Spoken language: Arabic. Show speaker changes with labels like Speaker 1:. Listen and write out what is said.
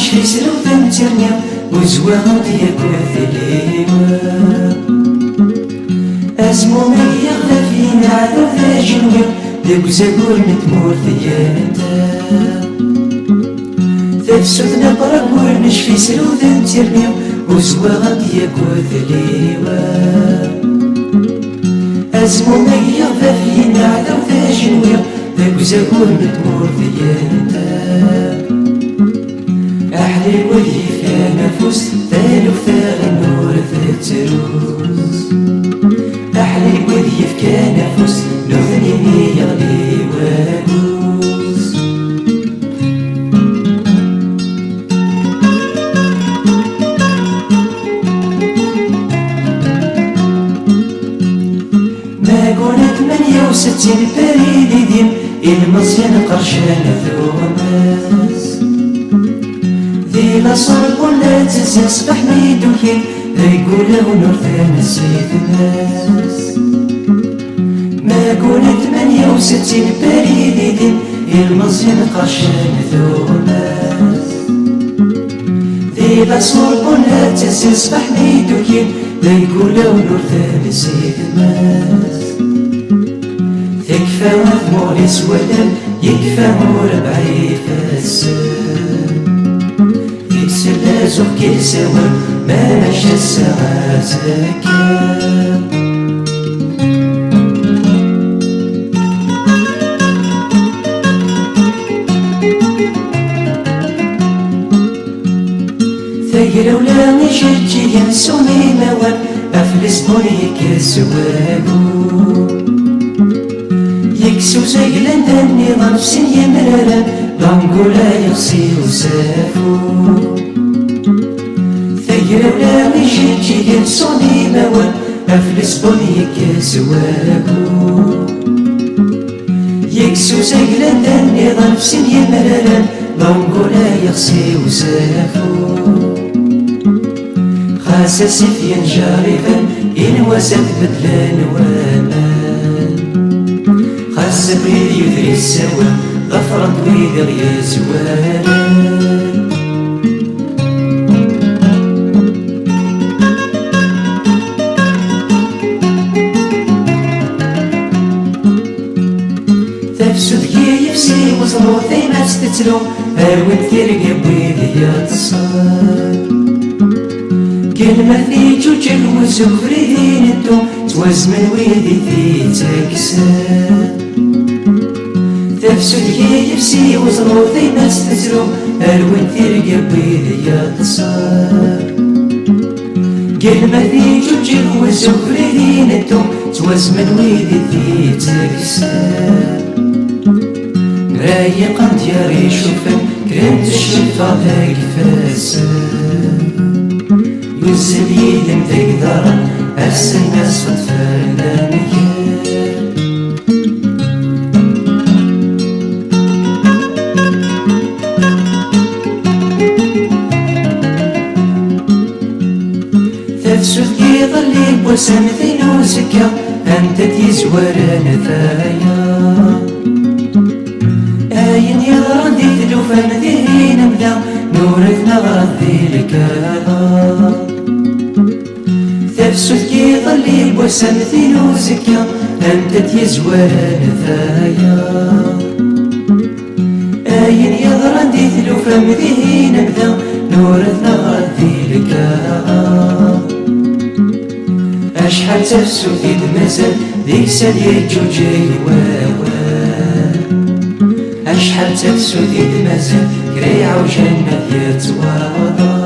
Speaker 1: نشفي سلو ثمترني وزواغ ديك وثليوة أزمو ما يغلى فينا عذو ذا جنوي ديك زاقور نتمور ثيانتا تفسدنا برقور نشفي سلو ثمترني وزواغ ديك وثليوة أزمو ما يغلى فينا عذو ذا جنوي ديك زاقور نتمور ثيانتا أحلي ولي في نفوس ثالو ثاغ النور تتروس أحلي ولي في نفوس نثنيني يغلي ونوس ما قولت 68 بريد ديم المصيان قرشان ثوماس ذي لا صرب ولا تزين صبح ميدوكين يقول ونور نسيت الناس ما قولت 68 بريد دين المصيان قرشان ثوماس ذي لا صرب ولا تزين صبح ميدوكين يقول ونور نسيت الناس يكفى مغمور يسودان يكفى مربعي فاسد يكسل زوج كل سوا ما مشى الساعات هكا ثقل ولا نشجي ينسوني موان أفلس بوني كسواقو يكسو زيلان داني ظرف سن يمرارا لانقولا يغسي وسافو ثقل ولا نشجي ينسوني موان أفلس بوني كسواقو يكسو زيلان داني ظرف سن يمرارا لانقولا يغسي وسافو خاصة سفيا جارفا إن وسط بدلان وامان خاصة بغيد يدري السوا ظفرا طويل غيا زوالا تفسد كي يفسي وصلو ثيمات تتلو هاوين تيرقى بويد يتصال كلمة في جوجل وزفرين انتو توزمن ويدي في تكسان تفسد كي يفسي وصلو ذي ناس تزرو الوين ترقى بيدي يتصال كلمة في جوجل وزفرين انتو توزمن ويدي في تكسان رايقا دياري شوفن كرمت الشفا ذاك فاسان يوزل يدم تقدر أرسل ناس صدفة مكان تفسد كي ظلي بوسام ذين وزكا أنت تيزور نثايا آين يغران دي تلوفان ذين مدا نورثنا غادي الكاظا تفسد كي ظلي بوسام ذين وزكا أنت تيزور نثايا آين يغران دي تلوفان ذين مدا نورثنا غادي الكاظا أشحال تفسد في مازال ذيك سالي جوجي واوان أشحال تفسد في مازال كريعة وجنة يتواضع